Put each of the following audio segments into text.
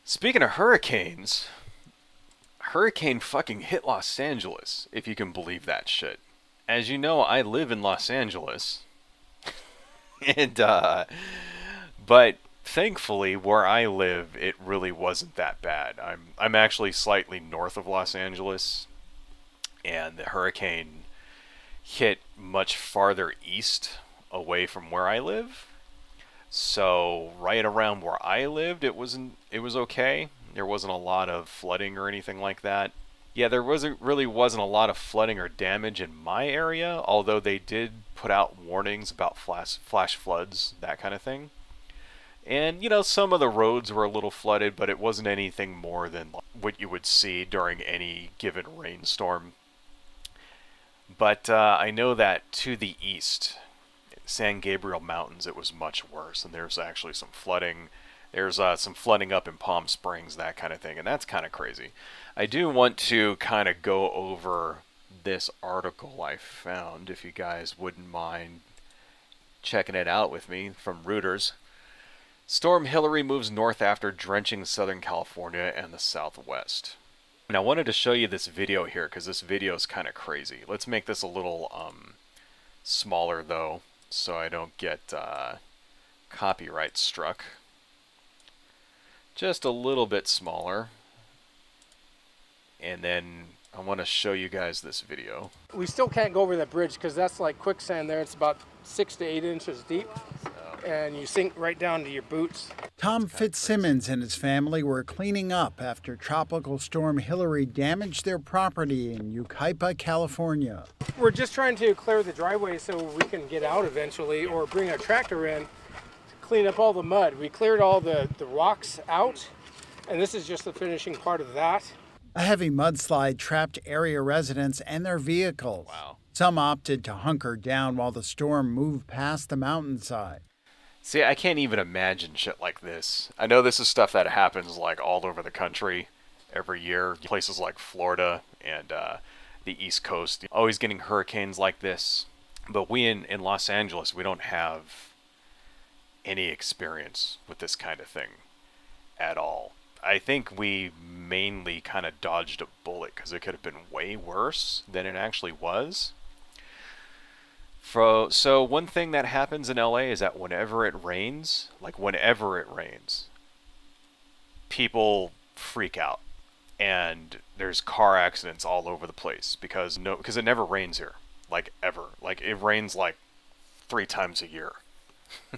Speaking of hurricanes, hurricane fucking hit Los Angeles, if you can believe that shit. As you know, I live in Los Angeles, and but thankfully where I live, it really wasn't that bad. I'm actually slightly north of Los Angeles, and the hurricane hit much farther east away from where I live. So right around where I lived, it was okay. There wasn't a lot of flooding or anything like that. Yeah, there wasn't a lot of flooding or damage in my area, although they did put out warnings about flash floods, that kind of thing. And you know, some of the roads were a little flooded, but it wasn't anything more than what you would see during any given rainstorm. But I know that to the east, San Gabriel Mountains, it was much worse, and there's actually some flooding. There's some flooding up in Palm Springs, that kind of thing, and that's kind of crazy. I do want to kind of go over this article I found, if you guys wouldn't mind checking it out with me, from Reuters. Storm Hilary moves north after drenching Southern California and the Southwest. And I wanted to show you this video here because this video is kind of crazy. Let's make this a little smaller though, so I don't get copyright struck. Just a little bit smaller. And then I want to show you guys this video. We still can't go over that bridge because that's like quicksand there. It's about 6 to 8 inches deep. And you sink right down to your boots. Tom Fitzsimmons and his family were cleaning up after Tropical Storm Hilary damaged their property in Yucaipa, California. We're just trying to clear the driveway so we can get out eventually, or bring a tractor in to clean up all the mud. We cleared all the rocks out, and this is just the finishing part of that. A heavy mudslide trapped area residents and their vehicles. Wow. Some opted to hunker down while the storm moved past the mountainside. See, I can't even imagine shit like this. I know this is stuff that happens like all over the country every year. Places like Florida and the East Coast, always getting hurricanes like this. But we in Los Angeles, we don't have any experience with this kind of thing at all. I think we mainly kind of dodged a bullet because it could have been way worse than it actually was. So one thing that happens in LA is that whenever it rains, people freak out, and there's car accidents all over the place because it never rains here, like ever. Like it rains like 3 times a year,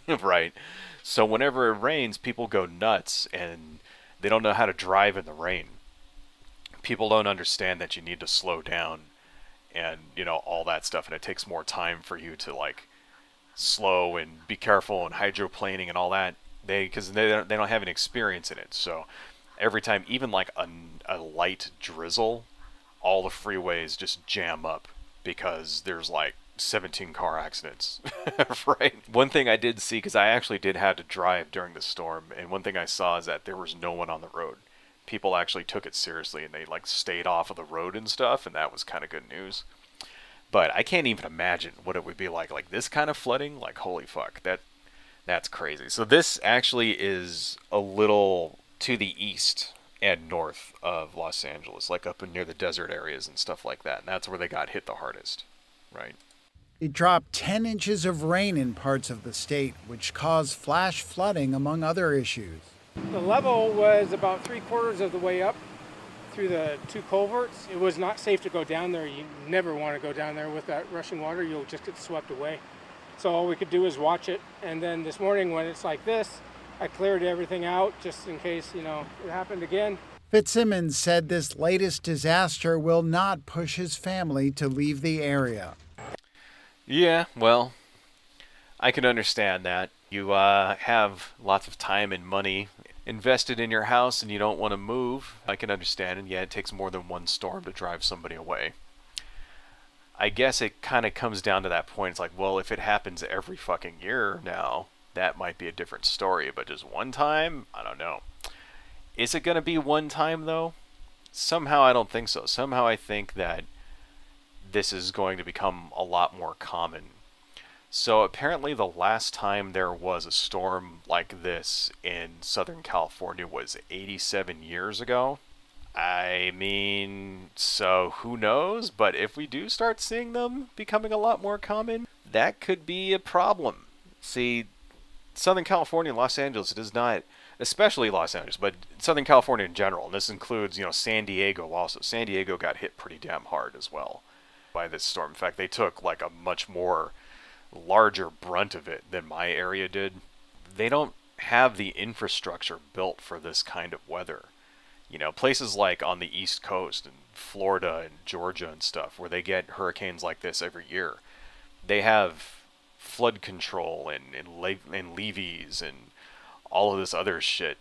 right? So whenever it rains, people go nuts and they don't know how to drive in the rain. People don't understand that you need to slow down and you know, all that stuff, and it takes more time for you to like slow and be careful and hydroplaning and all that, because they don't have any experience in it. So every time, even like a light drizzle, all the freeways just jam up because there's like 17 car accidents. Right? One thing I did see, because I actually did have to drive during the storm, and one thing I saw is that there was no one on the road. People actually took it seriously and they like stayed off of the road and stuff, and that was kind of good news. But I can't even imagine what it would be like this kind of flooding. Like, holy fuck, that's crazy. So this actually is a little to the east and north of Los Angeles, like up in near the desert areas and stuff like that, and that's where they got hit the hardest, right? It dropped 10 inches of rain in parts of the state, which caused flash flooding, among other issues. The level was about 3/4 of the way up through the 2 culverts. It was not safe to go down there. You never want to go down there with that rushing water. You'll just get swept away. So all we could do is watch it. And then this morning when it's like this, I cleared everything out just in case, you know, it happened again. Fitzsimmons said this latest disaster will not push his family to leave the area. Yeah, well, I can understand that. You have lots of time and money invested in your house and you don't want to move. I can understand, and yeah, it takes more than one storm to drive somebody away. I guess it kind of comes down to that point. It's like, well, if it happens every fucking year now, that might be a different story, but just one time? I don't know. Is it going to be one time, though? Somehow I don't think so. Somehow I think that this is going to become a lot more common. So apparently the last time there was a storm like this in Southern California was 87 years ago. I mean, so who knows? But if we do start seeing them becoming a lot more common, that could be a problem. See, Southern California and Los Angeles does not, especially Los Angeles, but Southern California in general, and this includes, San Diego also. San Diego got hit pretty damn hard as well by this storm. In fact, they took like a much more larger brunt of it than my area did. They don't have the infrastructure built for this kind of weather. Places like on the East Coast and Florida and Georgia and stuff, where they get hurricanes like this every year, they have flood control and levees and all of this other shit.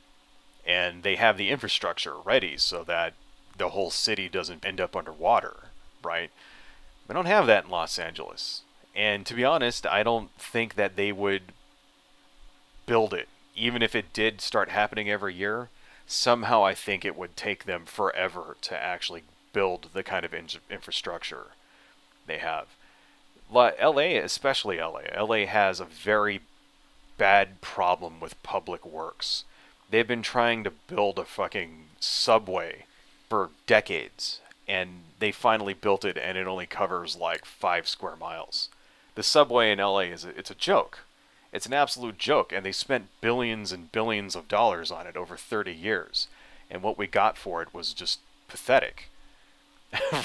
And they have the infrastructure ready so that the whole city doesn't end up underwater, right? We don't have that in Los Angeles. And to be honest, I don't think that they would build it. Even if it did start happening every year, somehow I think it would take them forever to actually build the kind of infrastructure they have. LA, especially LA. LA has a very bad problem with public works. They've been trying to build a fucking subway for decades, and they finally built it, and it only covers like 5 square miles. The subway in LA it's a joke. It's an absolute joke, and they spent billions and billions of dollars on it over 30 years. And what we got for it was just pathetic.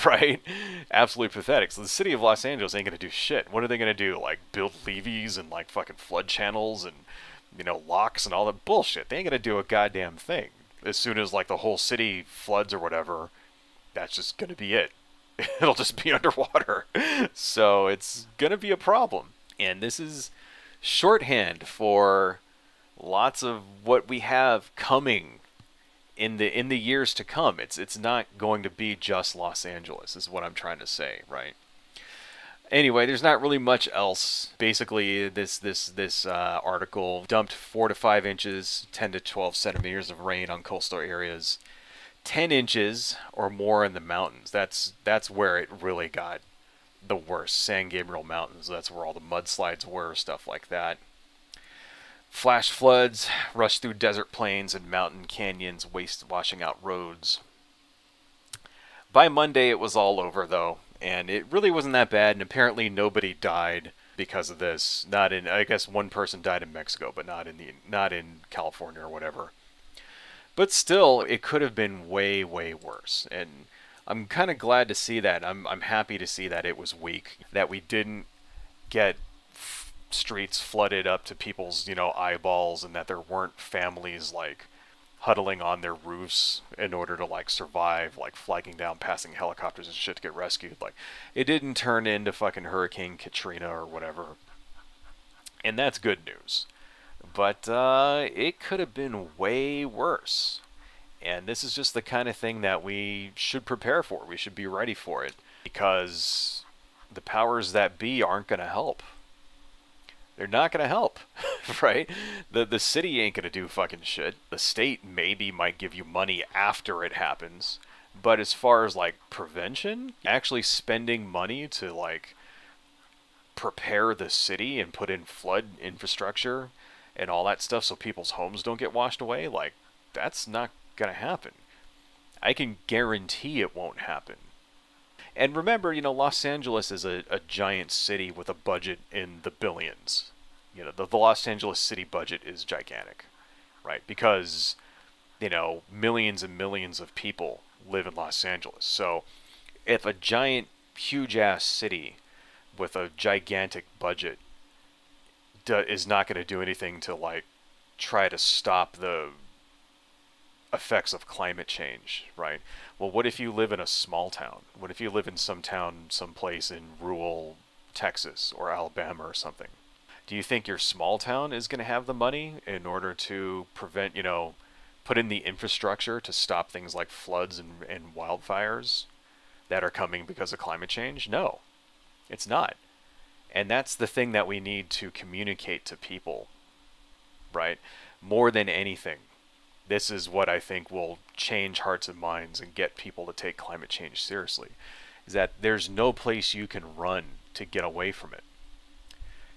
Right? Absolutely pathetic. So the city of Los Angeles ain't going to do shit. What are they going to do? Like build levees and like fucking flood channels and, locks and all that bullshit. They ain't going to do a goddamn thing. As soon as like the whole city floods or whatever, that's just going to be it. It'll just be underwater. So it's going to be a problem. And this is shorthand for lots of what we have coming in the years to come. It's not going to be just Los Angeles, is what I'm trying to say, right? Anyway, there's not really much else. Basically, this article dumped 4 to 5 inches, 10 to 12 centimeters of rain on coastal areas, 10 inches or more in the mountains. That's where it really got the worst. San Gabriel Mountains, that's where all the mudslides were, stuff like that. Flash floods rushed through desert plains and mountain canyons, washing out roads. By Monday, it was all over, though, and it really wasn't that bad, and apparently nobody died because of this. I guess one person died in Mexico, but not in California or whatever. But still, it could have been way, way worse, and I'm kind of glad to see that. I'm happy to see that it was weak, that we didn't get streets flooded up to people's, eyeballs, and that there weren't families like huddling on their roofs in order to like survive, like flagging down passing helicopters and shit to get rescued. Like, it didn't turn into fucking Hurricane Katrina or whatever. And that's good news. But it could have been way worse. And this is just the kind of thing that we should prepare for. We should be ready for it. Because the powers that be aren't going to help. They're not going to help, right? The city ain't going to do fucking shit. The state maybe might give you money after it happens. But as far as, like, prevention, actually spending money to, like, prepare the city and put in flood infrastructure and all that stuff so people's homes don't get washed away, like, that's not going to happen. I can guarantee it won't happen. And remember, Los Angeles is a giant city with a budget in the billions. The Los Angeles city budget is gigantic, right? Because, millions and millions of people live in Los Angeles. So if a giant, huge-ass city with a gigantic budget is not going to do anything to, like, try to stop the effects of climate change, right? Well, what if you live in a small town? What if you live in some town, someplace in rural Texas or Alabama or something? Do you think your small town is going to have the money in order to prevent, put in the infrastructure to stop things like floods and wildfires that are coming because of climate change? No, it's not. And that's the thing that we need to communicate to people, right? More than anything. This is what I think will change hearts and minds and get people to take climate change seriously. Is that there's no place you can run to get away from it.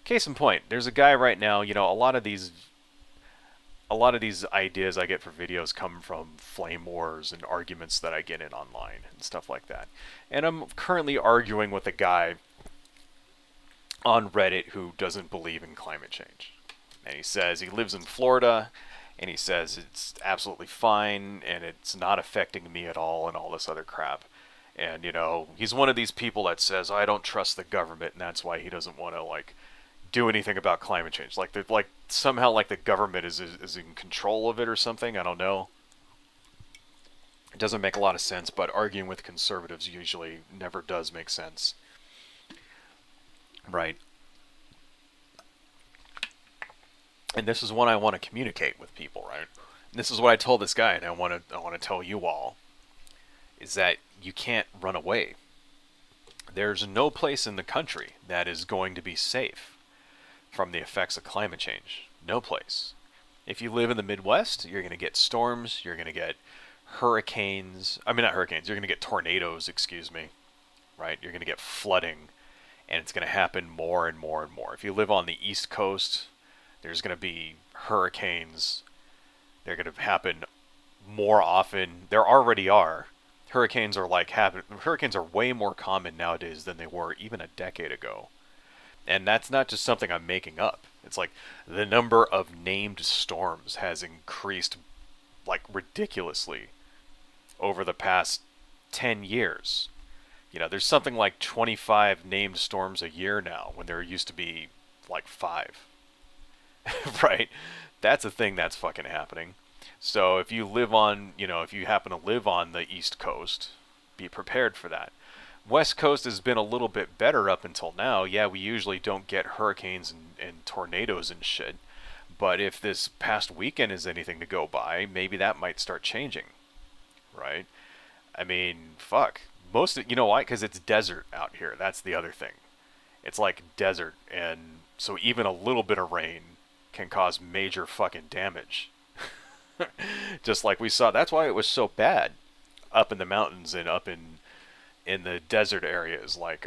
Case in point, there's a guy right now, you know, a lot of these ideas I get for videos come from flame wars and arguments that I get in online and stuff like that. And I'm currently arguing with a guy on Reddit who doesn't believe in climate change. And he says he lives in Florida, and he says it's absolutely fine and it's not affecting me at all and all this other crap. And, you know, he's one of these people that says, I don't trust the government, and that's why he doesn't want to, like, do anything about climate change. Like somehow, like, the government is in control of it or something. I don't know. It doesn't make a lot of sense, but arguing with conservatives usually never does make sense. Right. And this is what I want to communicate with people, right? And this is what I told this guy, and I want to tell you all, is that you can't run away. There's no place in the country that is going to be safe from the effects of climate change. No place. If you live in the Midwest, you're going to get storms, you're going to get hurricanes. I mean, not hurricanes, you're going to get tornadoes, excuse me. Right? You're going to get flooding, and it's going to happen more and more and more. If you live on the East Coast, there's going to be hurricanes. They're going to happen more often. There already are. Hurricanes are way more common nowadays than they were even a decade ago. And that's not just something I'm making up. It's like the number of named storms has increased like ridiculously over the past 10 years. You know, there's something like 25 named storms a year now when there used to be like 5. Right? That's a thing that's fucking happening. So if you live on, you know, if you happen to live on the East Coast, be prepared for that. West Coast has been a little bit better up until now. Yeah, we usually don't get hurricanes and tornadoes and shit. But if this past weekend is anything to go by, maybe that might start changing. Right? I mean, fuck. You know why? Because it's desert out here. That's the other thing. It's like desert. And so even a little bit of rain can cause major fucking damage. Just like we saw. That's why it was so bad up in the mountains and up in the desert areas, like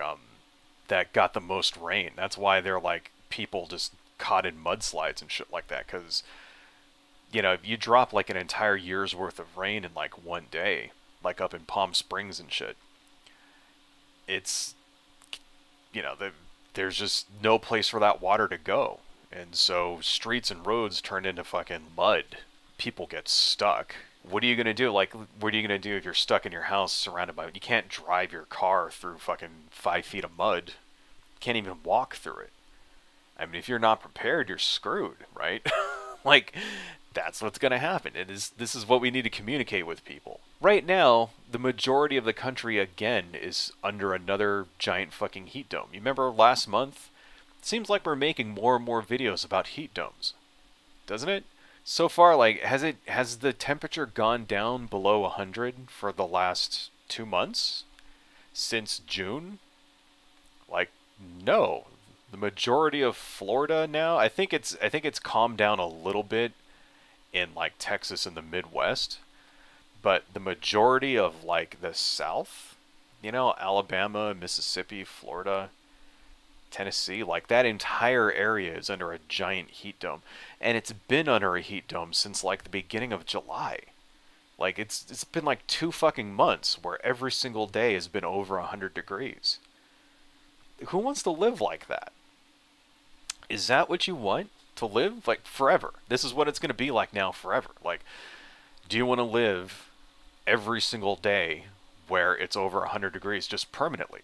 that got the most rain. That's why they're like people just caught in mudslides and shit like that. Because, you know, if you drop like an entire year's worth of rain in like one day, like up in Palm Springs and shit, it's, you know, there's just no place for that water to go. And so streets and roads turn into fucking mud. People get stuck. What are you going to do? Like, what are you going to do if you're stuck in your house surrounded by... You can't drive your car through fucking 5 feet of mud. You can't even walk through it. I mean, if you're not prepared, you're screwed, right? Like, that's what's going to happen. This is what we need to communicate with people. Right now, the majority of the country, again, is under another giant fucking heat dome. You remember last month? It seems like we're making more and more videos about heat domes. Doesn't it? So far, like, has the temperature gone down below 100 for the last 2 months? Since June? Like, no. The majority of Florida now, I think it's calmed down a little bit in like Texas and the Midwest, but the majority of like the South, you know, Alabama, Mississippi, Florida, Tennessee, like that entire area is under a giant heat dome. And it's been under a heat dome since like the beginning of July. Like it's been like 2 fucking months where every single day has been over 100 degrees. Who wants to live like that? Is that what you want to live? Like forever. This is what it's going to be like now forever. Like, do you want to live every single day where it's over 100 degrees just permanently?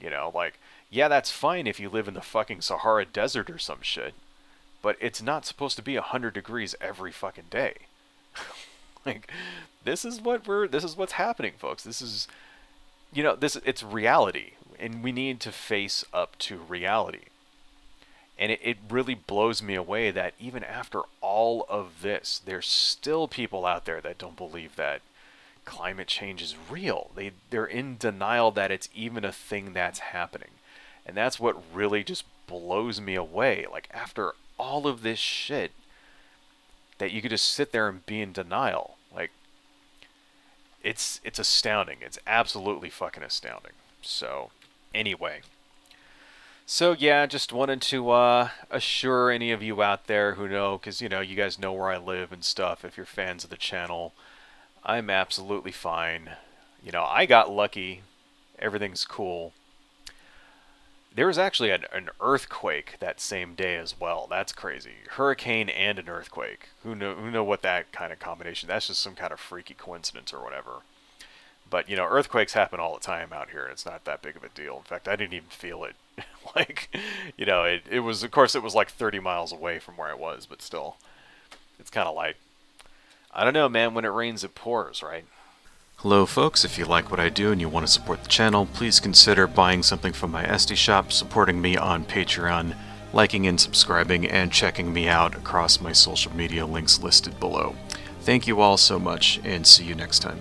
You know, like, yeah, that's fine if you live in the fucking Sahara Desert or some shit, but it's not supposed to be 100 degrees every fucking day. Like, this is what's happening, folks. This is, you know, it's reality, and we need to face up to reality. And it really blows me away that even after all of this, there's still people out there that don't believe that climate change is real. They're in denial that it's even a thing that's happening. And that's what really just blows me away. Like, after all of this shit, that you could just sit there and be in denial. Like, it's astounding. It's absolutely fucking astounding. So, anyway. So yeah, just wanted to assure any of you out there who know, because you know, you guys know where I live and stuff. If you're fans of the channel, I'm absolutely fine. You know, I got lucky. Everything's cool. There was actually an earthquake that same day as well. That's crazy. Hurricane and an earthquake. Who know what that kind of combination? That's just some kind of freaky coincidence or whatever. But you know, earthquakes happen all the time out here, and it's not that big of a deal. In fact, I didn't even feel it. Like, you know, it was, of course, it was like 30 miles away from where I was, but still, it's kind of like, I don't know, man. When it rains, it pours, right? Hello folks, if you like what I do and you want to support the channel, please consider buying something from my Etsy shop, supporting me on Patreon, liking and subscribing, and checking me out across my social media links listed below. Thank you all so much, and see you next time.